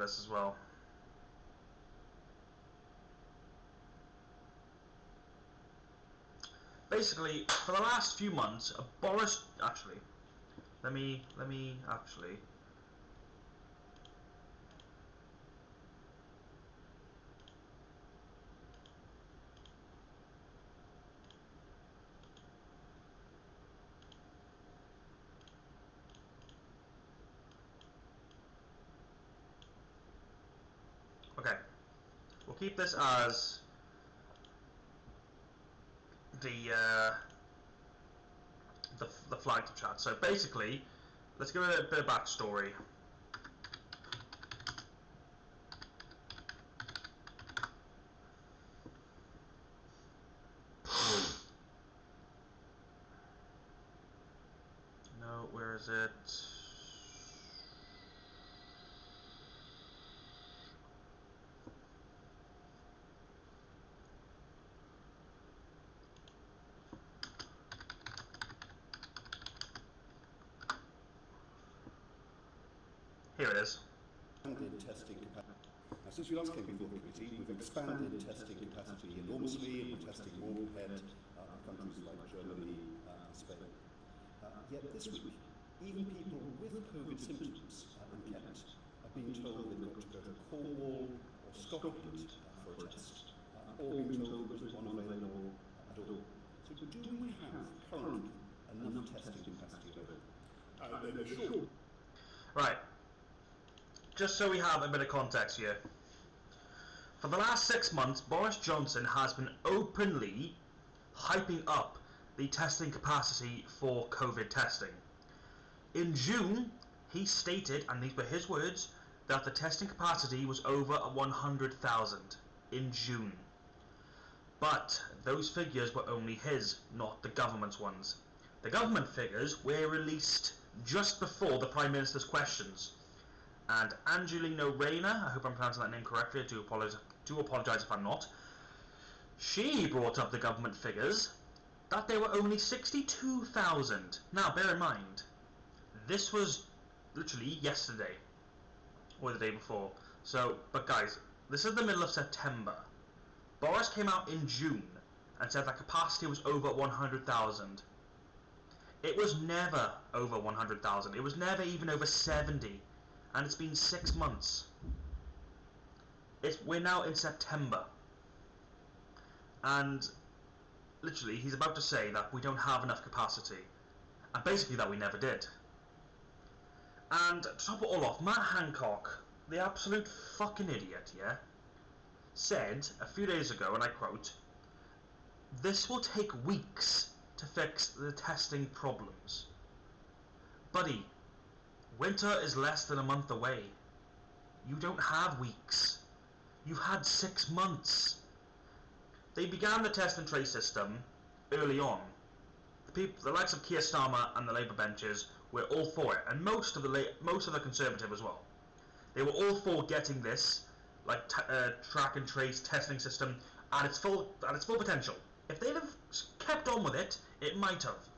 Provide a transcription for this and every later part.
this as well. Basically, for the last few months, Boris... Actually, let me actually... Okay, we'll keep this as the flag to chat. So basically, let's give it a bit of backstory. No, where is it? Here it is. Testing capacity. Now, since we last came before the committee, we've expanded testing capacity enormously. We're testing more compared to countries like Germany and Spain. Yet this week, even people with COVID symptoms in Kent are being told they've got to go to Cornwall or Scotland for a test, or being told there isn't one available at all. So do we have currently enough testing capacity available? Sure. Right. Just so we have a bit of context here. For the last 6 months, Boris Johnson has been openly hyping up the testing capacity for COVID testing. In June, he stated, and these were his words, that the testing capacity was over 100,000 in June. But those figures were only his, not the government's ones. The government figures were released just before the Prime Minister's questions. And Angelina Reyna, I hope I'm pronouncing that name correctly, I do apologise if I'm not, she brought up the government figures that there were only 62,000. Now, bear in mind, this was literally yesterday, or the day before. So, but guys, this is the middle of September. Boris came out in June and said that capacity was over 100,000. It was never over 100,000. It was never even over 70. And it's been 6 months. We're now in September. And literally, he's about to say that we don't have enough capacity. And basically that we never did. And to top it all off, Matt Hancock, the absolute fucking idiot, yeah, said a few days ago, and I quote, "This will take weeks to fix the testing problems." Buddy, winter is less than a month away. You don't have weeks. You've had 6 months. They began the test and trace system early on. The likes of Keir Starmer and the Labour benches were all for it, and most of the Conservative as well. They were all for getting this like track and trace testing system at its full potential. If they'd have kept on with it, it might have.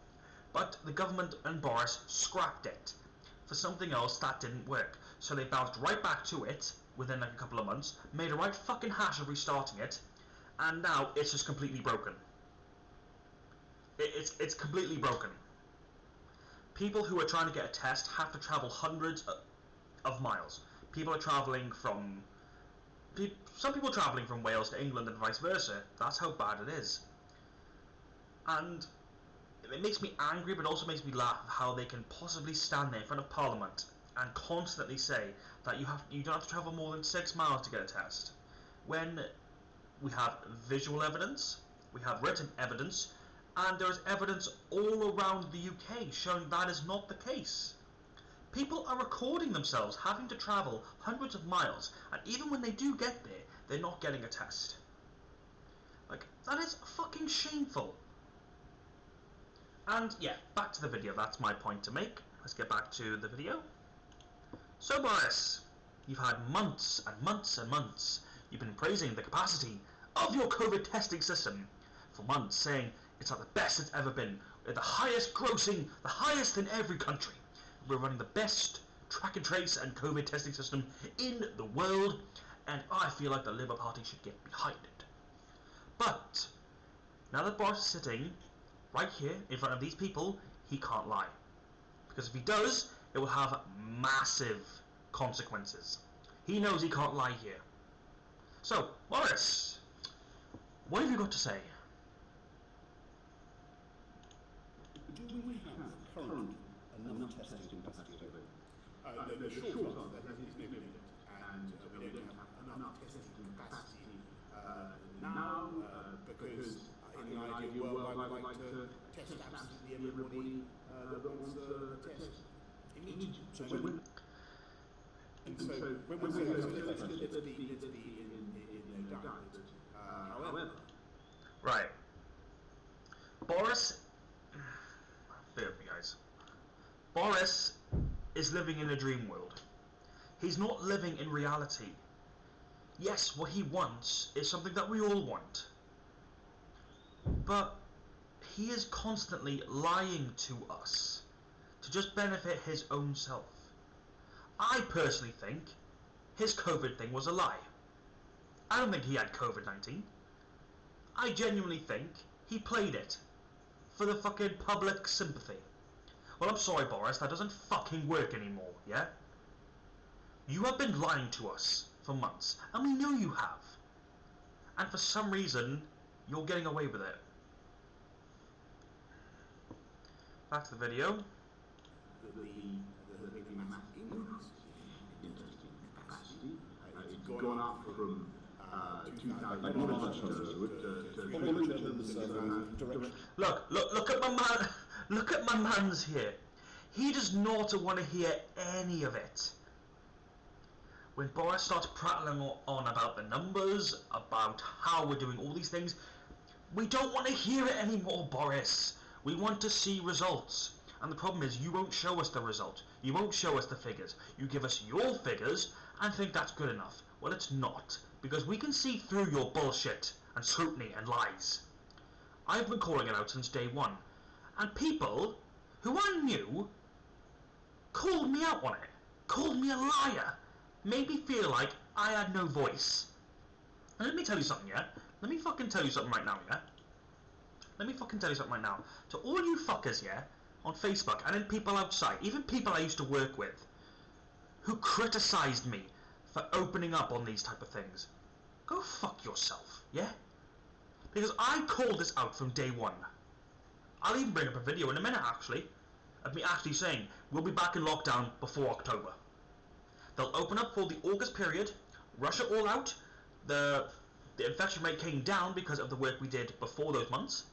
But the government and Boris scrapped it for something else that didn't work. So they bounced right back to it within like a couple of months, made a right fucking hash of restarting it, and now it's just completely broken. It's completely broken. People who are trying to get a test have to travel hundreds of miles. People are travelling from... Some people travelling from Wales to England and vice versa. That's how bad it is. And it makes me angry, but also makes me laugh how they can possibly stand there in front of Parliament and constantly say that you don't have to travel more than 6 miles to get a test, when we have visual evidence, we have written evidence, and there is evidence all around the UK showing that is not the case. People are recording themselves having to travel hundreds of miles, and even when they do get there, they're not getting a test. Like, that is fucking shameful. And yeah, back to the video. That's my point to make. Let's get back to the video. So Boris, you've had months and months and months. You've been praising the capacity of your COVID testing system for months, saying it's at the best it's ever been. We're the highest grossing, the highest in every country. We're running the best track and trace and COVID testing system in the world, and I feel like the Labour Party should get behind it. But now that Boris is sitting right here in front of these people, he can't lie. Because if he does, it will have massive consequences. He knows he can't lie here. So, Boris, what have you got to say? Do we have currently enough testing capacity available? The short answer to that is no, and we don't have enough testing capacity now because in an ideal world I would like to test absolutely everybody that wants a test immediately. So when we say let's be in no doubt. However, right, Boris, bear with me guys. Boris is living in a dream world. He's not living in reality. Yes, what he wants is something that we all want. But he is constantly lying to us to just benefit his own self. I personally think his COVID thing was a lie. I don't think he had COVID-19. I genuinely think he played it for the fucking public sympathy. Well, I'm sorry, Boris, that doesn't fucking work anymore, yeah? You have been lying to us for months, and we know you have. And for some reason, you're getting away with it. Back to the video. The massive increase in testing capacity. It's gone up from 2,000 Look at my man. Look at my man's here. He does not want to hear any of it. When Boris starts prattling on about the numbers, about how we're doing all these things, we don't want to hear it anymore, Boris. We want to see results. And the problem is, you won't show us the result. You won't show us the figures. You give us your figures and think that's good enough. Well, it's not. Because we can see through your bullshit and scrutiny and lies. I've been calling it out since day one. And people who I knew called me out on it. Called me a liar. Made me feel like I had no voice. And let me tell you something, yeah? Let me fucking tell you something right now, yeah? Let me fucking tell you something right now. To all you fuckers, yeah? On Facebook, and then people outside, even people I used to work with, who criticised me for opening up on these type of things. Go fuck yourself, yeah? Because I called this out from day one. I'll even bring up a video in a minute, actually, of me actually saying, we'll be back in lockdown before October. They'll open up for the August period, rush it all out, the infection rate came down because of the work we did before those months.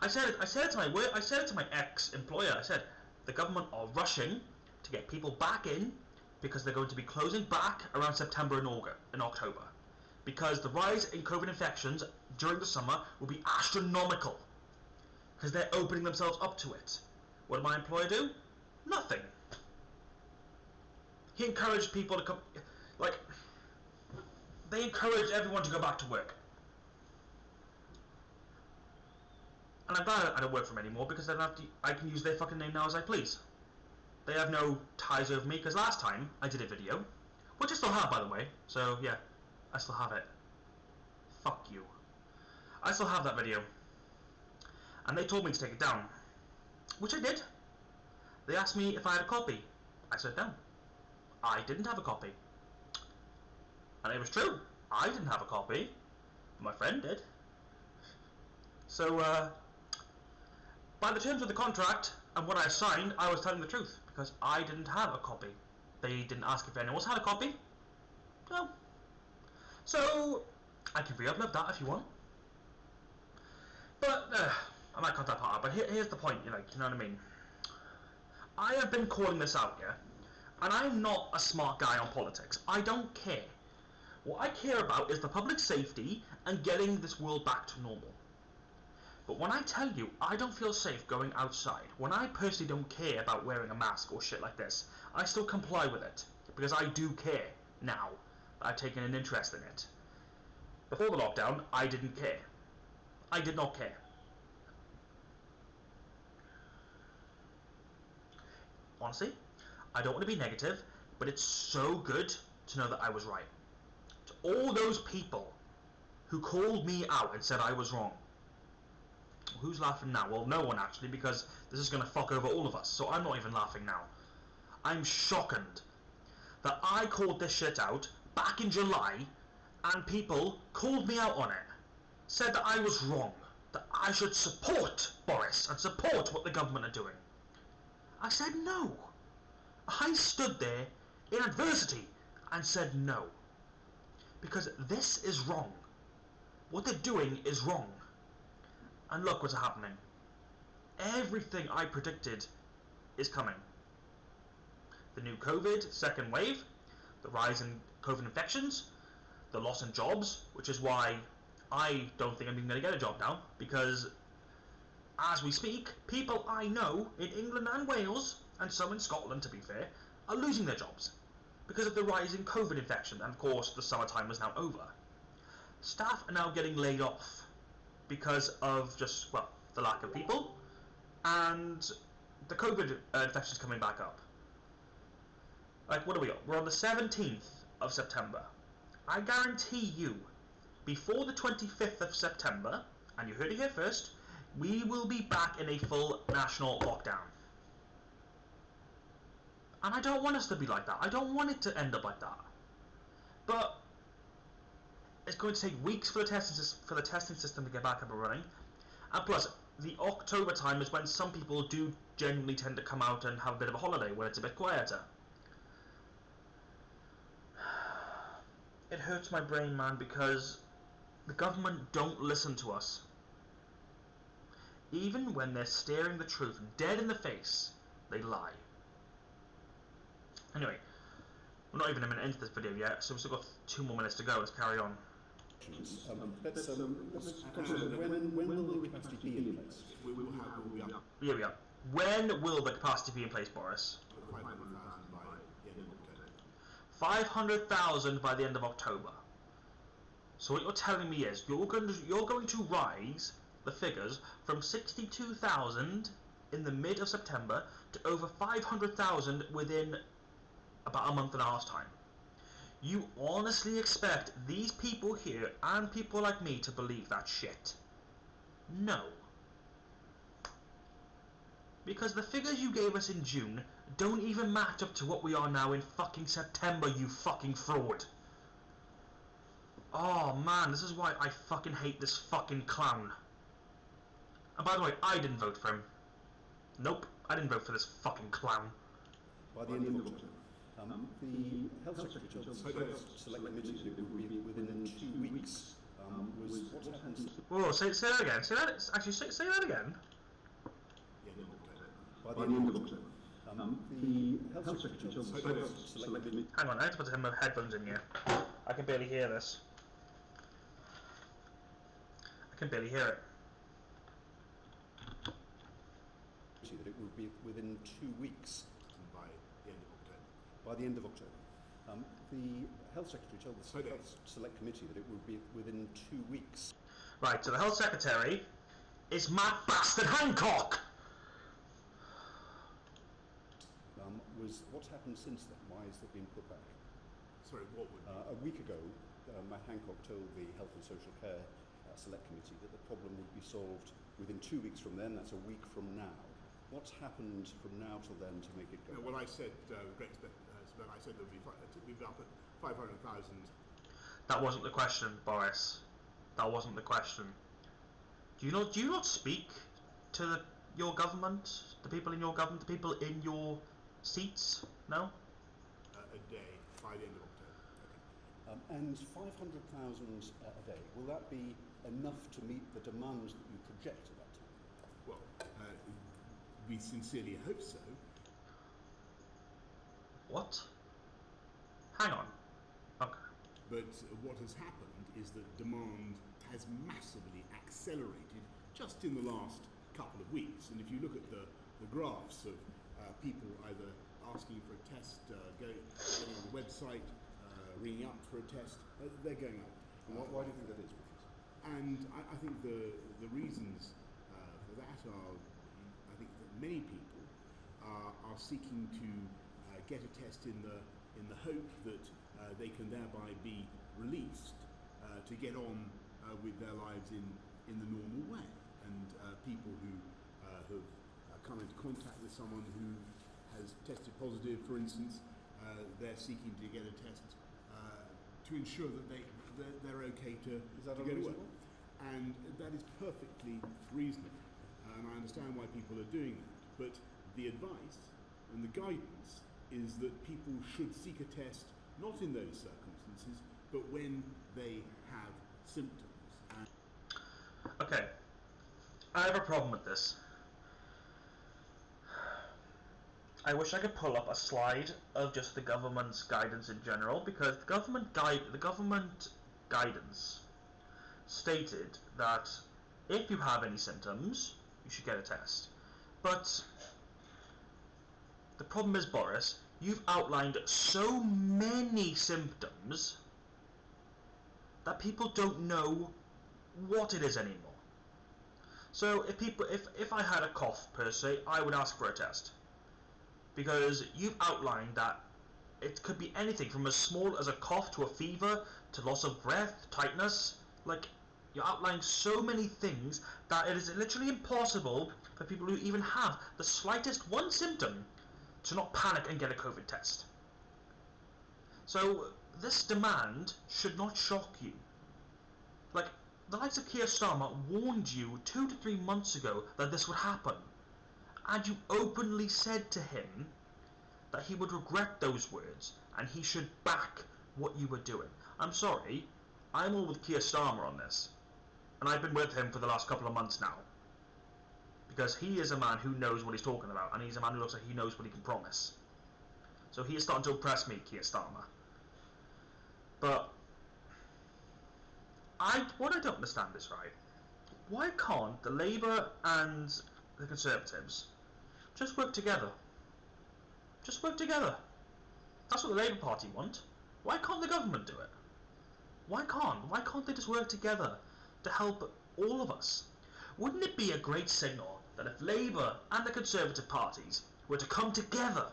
I said it to my ex-employer. I said, the government are rushing to get people back in because they're going to be closing back around September and October. Because the rise in COVID infections during the summer will be astronomical. Because they're opening themselves up to it. What did my employer do? Nothing. He encouraged people to come, they encouraged everyone to go back to work. And I'm glad I don't work for them anymore because I can use their fucking name now as I please. They have no ties over me because last time I did a video, which I still have by the way, so yeah, I still have it. Fuck you. I still have that video. And they told me to take it down, which I did. They asked me if I had a copy. I said no. I didn't have a copy. And it was true. I didn't have a copy, but my friend did. So, by the terms of the contract and what I signed, I was telling the truth because I didn't have a copy. They didn't ask if anyone else had a copy. No. So, I can re-upload that if you want. But, I might cut that part out, but here's the point, you know what I mean? I have been calling this out, yeah? And I'm not a smart guy on politics. I don't care. What I care about is the public safety and getting this world back to normal. But when I tell you I don't feel safe going outside, when I personally don't care about wearing a mask or shit like this, I still comply with it. Because I do care now that I've taken an interest in it. Before the lockdown, I didn't care. I did not care. Honestly, I don't want to be negative, but it's so good to know that I was right. To all those people who called me out and said I was wrong. Who's laughing now? Well, no one actually, because this is going to fuck over all of us, so I'm not even laughing now. I'm shocked that I called this shit out back in July and people called me out on it. Said that I was wrong, that I should support Boris and support what the government are doing. I said no. I stood there in adversity and said no. Because this is wrong. What they're doing is wrong. And look what's happening. Everything I predicted is coming. The new COVID second wave, the rise in COVID infections, the loss in jobs, which is why I don't think I'm even going to get a job now, because as we speak, people I know in England and Wales, and some in Scotland to be fair, are losing their jobs because of the rise in COVID infection, and of course the summertime is now over. Staff are now getting laid off because of just, well, the lack of people and the COVID infections coming back up. Like, what are we on? We're on the 17th of September. I guarantee you, before the 25th of September, and you heard it here first, we will be back in a full national lockdown. And I don't want us to be like that. I don't want it to end up like that. But it's going to take weeks for the testing system to get back up and running. And plus, the October time is when some people do genuinely tend to come out and have a bit of a holiday, when it's a bit quieter. It hurts my brain, man, because the government don't listen to us. Even when they're staring the truth dead in the face, they lie. Anyway, we're not even a minute into this video yet, so we've still got 2 more minutes to go. Let's carry on. Let's consider when will the capacity be in place? Here we are. When will the capacity be in place, Boris? 500,000 by the end of October. So what you're telling me is you're going to rise the figures from 62,000 in the mid of September to over 500,000 within about a month and a half's time. You honestly expect these people here and people like me to believe that shit? No. Because the figures you gave us in June don't even match up to what we are now in fucking September, you fucking fraud. Oh man, this is why I fucking hate this fucking clown. And by the way, I didn't vote for him. Nope, I didn't vote for this fucking clown. By the end of October. The Health Secretary told the Select Committee that it would be within 2 weeks. Was what happened? Whoa, say that again. Say that. Actually, say that again. By the end of October. The Health Secretary told the Select Committee. Hang on, I have to put some headphones in here. I can barely hear this. I can barely hear it. That it would be within 2 weeks. By the end of October. The Health Secretary told the Select Committee that it would be within 2 weeks. Right, so the Health Secretary is Matt Bastard Hancock! Was what's happened since then? Why is that being put back? Sorry, what would? A week ago, Matt Hancock told the Health and Social Care Select Committee that the problem would be solved within 2 weeks from then. That's a week from now. What's happened from now till then to make it go? No, well, I said, I said there would be up at 500,000. That wasn't the question, Boris. That wasn't the question. Do you not speak to your government, the people in your government, the people in your seats? No? A day by the end of October. Okay. And 500,000 a day, will that be enough to meet the demands that you project at that time? Well, we sincerely hope so. What? Hang on. Okay. But what has happened is that demand has massively accelerated just in the last couple of weeks. And if you look at the graphs of people either asking for a test, going on the website, ringing up for a test, they're going up. Why do you think that is, Professor? And I think the reasons for that are, I think that many people are seeking to get a test in the hope that they can thereby be released to get on with their lives in the normal way. And people who have come into contact with someone who has tested positive, for instance, they're seeking to get a test to ensure that they're okay to get away. And that is perfectly reasonable. And I understand why people are doing that. But the advice and the guidance is that people should seek a test not in those circumstances, but when they have symptoms. Okay, I have a problem with this. I wish I could pull up a slide of just the government's guidance in general, because the government guidance stated that if you have any symptoms, you should get a test. But the problem is, Boris, you've outlined so many symptoms that people don't know what it is anymore. So if I had a cough per se, I would ask for a test, because you've outlined that it could be anything from as small as a cough to a fever to loss of breath, tightness. Like, you outline so many things that it is literally impossible for people who even have the slightest one symptom to not panic and get a COVID test. So this demand should not shock you. Like, the likes of Keir Starmer warned you 2 to 3 months ago that this would happen, and you openly said to him that he would regret those words and he should back what you were doing. I'm sorry, I'm all with Keir Starmer on this, and I've been with him for the last couple of months now, because he is a man who knows what he's talking about, and he's a man who looks like he knows what he can promise. So he is starting to impress me, Keir Starmer. But what I don't understand is, right, why can't the Labour and the Conservatives just work together? Just work together. That's what the Labour Party want. Why can't the government do it? Why can't they just work together to help all of us? Wouldn't it be a great signal that if Labour and the Conservative parties were to come together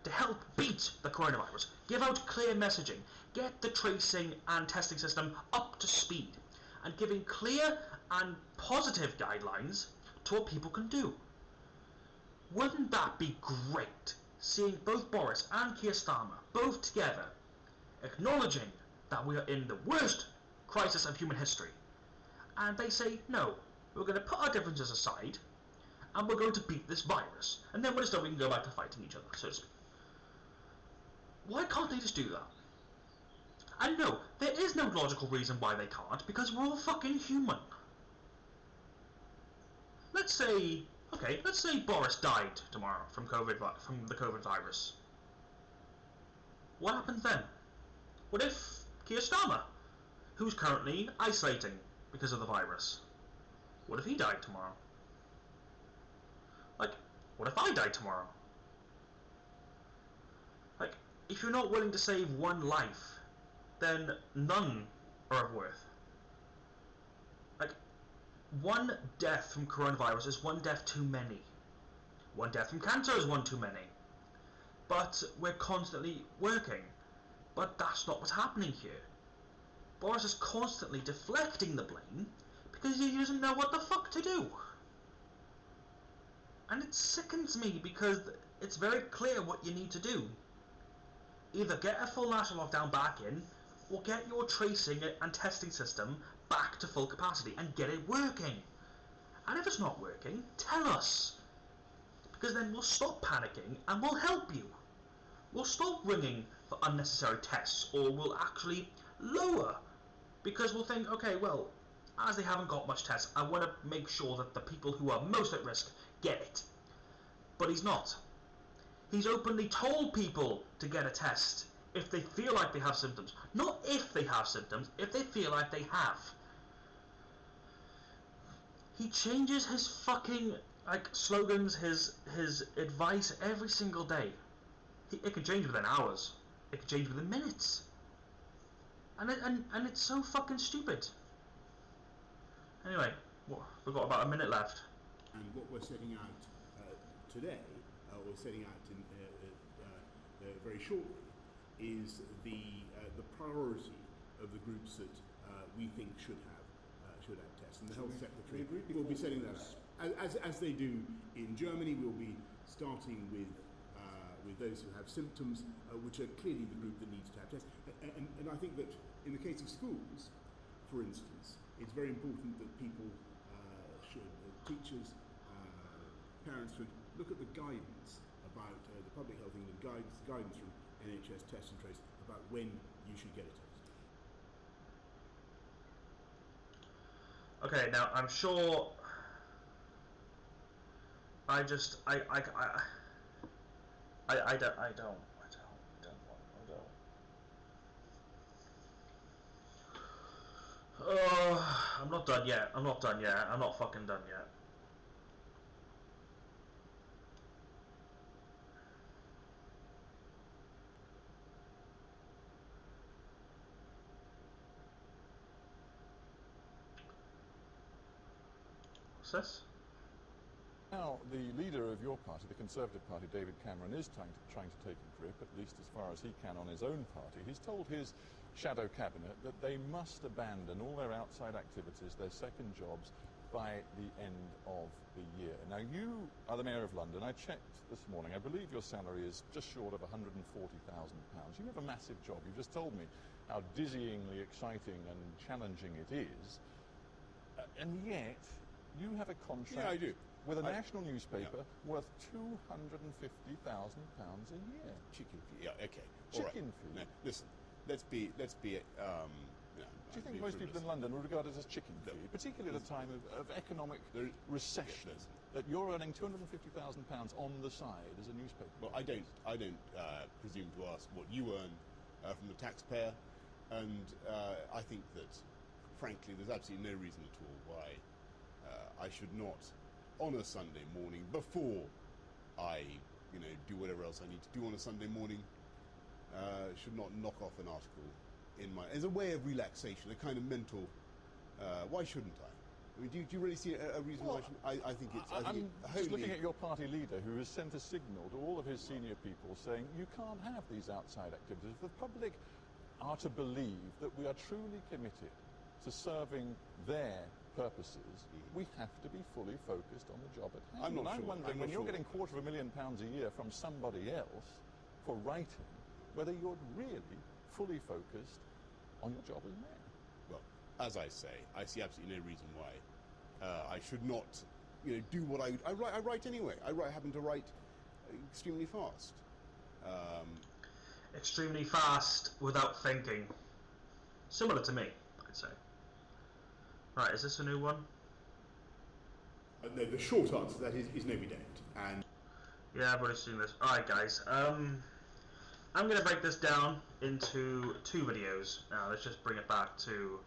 to help beat the coronavirus, give out clear messaging, get the tracing and testing system up to speed, and giving clear and positive guidelines to what people can do? Wouldn't that be great, seeing both Boris and Keir Starmer both together, acknowledging that we are in the worst crisis of human history, and they say, no, we're going to put our differences aside, and we're going to beat this virus, and then when it's done we can go back to fighting each other, so to speak. Why can't they just do that? And no, there is no logical reason why they can't, because we're all fucking human. Let's say Boris died tomorrow from the COVID virus. What happens then? What if Keir Starmer, who's currently isolating because of the virus, what if he died tomorrow? Like, what if I died tomorrow? Like, if you're not willing to save one life, then none are of worth. Like, one death from coronavirus is one death too many. One death from cancer is one too many. But we're constantly working. But that's not what's happening here. Boris is constantly deflecting the blame because he doesn't know what the fuck to do. And it sickens me because it's very clear what you need to do. Either get a full national lockdown back in, or get your tracing and testing system back to full capacity and get it working. And if it's not working, tell us. Because then we'll stop panicking and we'll help you. We'll stop ringing for unnecessary tests, or we'll actually lower. Because we'll think, okay, well, as they haven't got much tests, I want to make sure that the people who are most at risk get it. But he's not. He's openly told people to get a test if they feel like they have symptoms. Not if they have symptoms, if they feel like they have. He changes his fucking slogans, his advice every single day. It can change within hours. It can change within minutes. And it's so fucking stupid. Anyway, we've got about a minute left. And what we're setting out today, or setting out in very shortly is the priority of the groups that we think should have tests, and the health secretary will be setting that out. As they do in Germany, we'll be starting with those who have symptoms, which are clearly the group that needs to have tests. And I think that in the case of schools, for instance, it's very important that people teachers, parents should look at the guidance about the Public Health England guidance from NHS Test and Trace about when you should get a test. Okay, now I'm sure I don't I'm not done yet. I'm not fucking done yet. What's this? Now, the leader of your party, the Conservative Party, David Cameron, is trying to take a grip, at least as far as he can, on his own party. He's told his shadow cabinet that they must abandon all their outside activities, their second jobs, by the end of the year. Now, you are the Mayor of London. I checked this morning. I believe your salary is just short of £140,000. You have a massive job. You just told me how dizzyingly exciting and challenging it is. And yet, you have a contract... Yeah, I do. With a national newspaper worth £250,000 a year. Chicken fee, yeah, okay. Chicken fee. No, listen, let's be. Do you think most people in London would regard it as chicken fee, particularly at a time of economic recession, that you're earning £250,000 on the side as a newspaper? Well, I don't presume to ask what you earn from the taxpayer, and I think that, frankly, there's absolutely no reason at all why I should not, on a Sunday morning, before I, do whatever else I need to do on a Sunday morning, should not knock off an article as a way of relaxation, a kind of mental. Why shouldn't I? I mean, do you really see a reason why I shouldn't? I think it's. I'm just looking at your party leader, who has sent a signal to all of his senior people saying you can't have these outside activities. If the public are to believe that we are truly committed to serving their purposes, we have to be fully focused on the job at hand. I'm wondering, when you're getting £250,000 a year from somebody else for writing, whether you're really fully focused on your job as mayor. Well, as I say, I see absolutely no reason why I should not, do what I write anyway. I happen to write extremely fast. Extremely fast without thinking. Similar to me, I'd say. Right, is this a new one? The short answer to that is no, we don't. And yeah, I've already seen this. Alright, guys. I'm going to break this down into 2 videos. Now, let's just bring it back to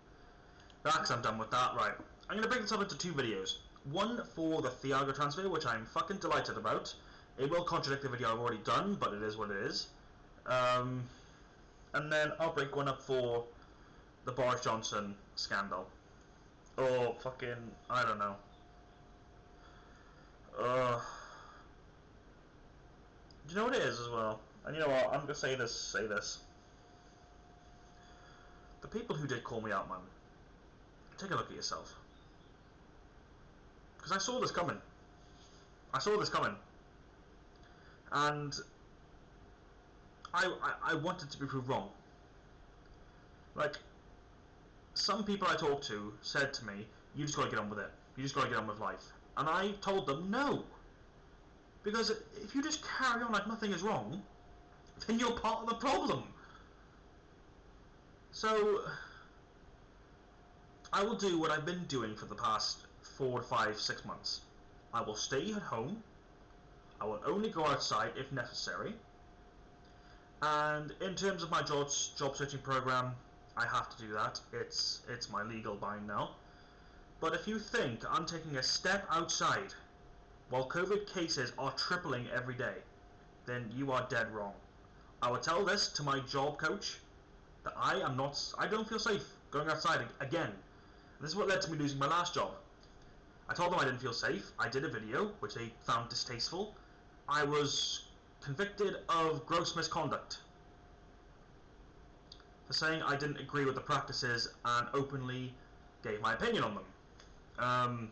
that, because I'm done with that. Right. I'm going to break this up into 2 videos. One for the Thiago transfer, which I'm fucking delighted about. It will contradict the video I've already done, but it is what it is. And then I'll break one up for the Boris Johnson scandal. Or fucking, I don't know. Do you know what it is as well? And you know what, I'm gonna say this. The people who did call me out, man, take a look at yourself. Because I saw this coming. And I wanted to be proved wrong. Like, some people I talked to said to me, you just gotta get on with it. You just gotta get on with life. And I told them no. Because if you just carry on like nothing is wrong, then you're part of the problem. So, I will do what I've been doing for the past 4, 5, 6 months. I will stay at home. I will only go outside if necessary. And in terms of my job searching program, I have to do that. It's my legal bind now. But if you think I'm taking a step outside while COVID cases are tripling every day, then you are dead wrong. I will tell this to my job coach that I don't feel safe going outside again. This is what led to me losing my last job. I told them I didn't feel safe. I did a video which they found distasteful. I was convicted of gross misconduct for saying I didn't agree with the practices and openly gave my opinion on them.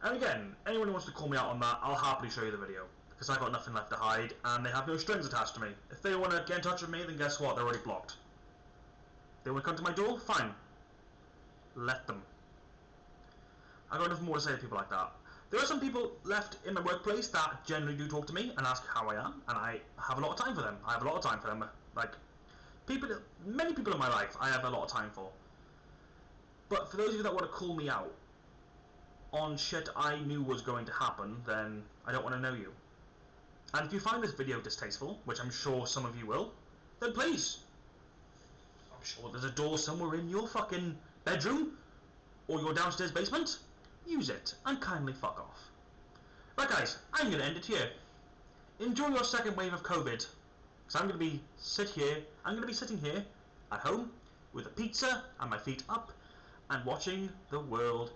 And again, anyone who wants to call me out on that, I'll happily show you the video, because I've got nothing left to hide and they have no strings attached to me. If they want to get in touch with me, then guess what? They're already blocked. They want to come to my door? Fine. Let them. I've got nothing more to say to people like that. There are some people left in my workplace that generally do talk to me and ask how I am, and I have a lot of time for them. I have a lot of time for them. Like, many people in my life I have a lot of time for. But for those of you that want to call me out on shit I knew was going to happen, then I don't want to know you. And if you find this video distasteful, which I'm sure some of you will, then please. I'm sure there's a door somewhere in your fucking bedroom or your downstairs basement. Use it and kindly fuck off. Right guys, I'm going to end it here. Enjoy your second wave of COVID. Because I'm going to be sitting here at home with a pizza and my feet up and watching the world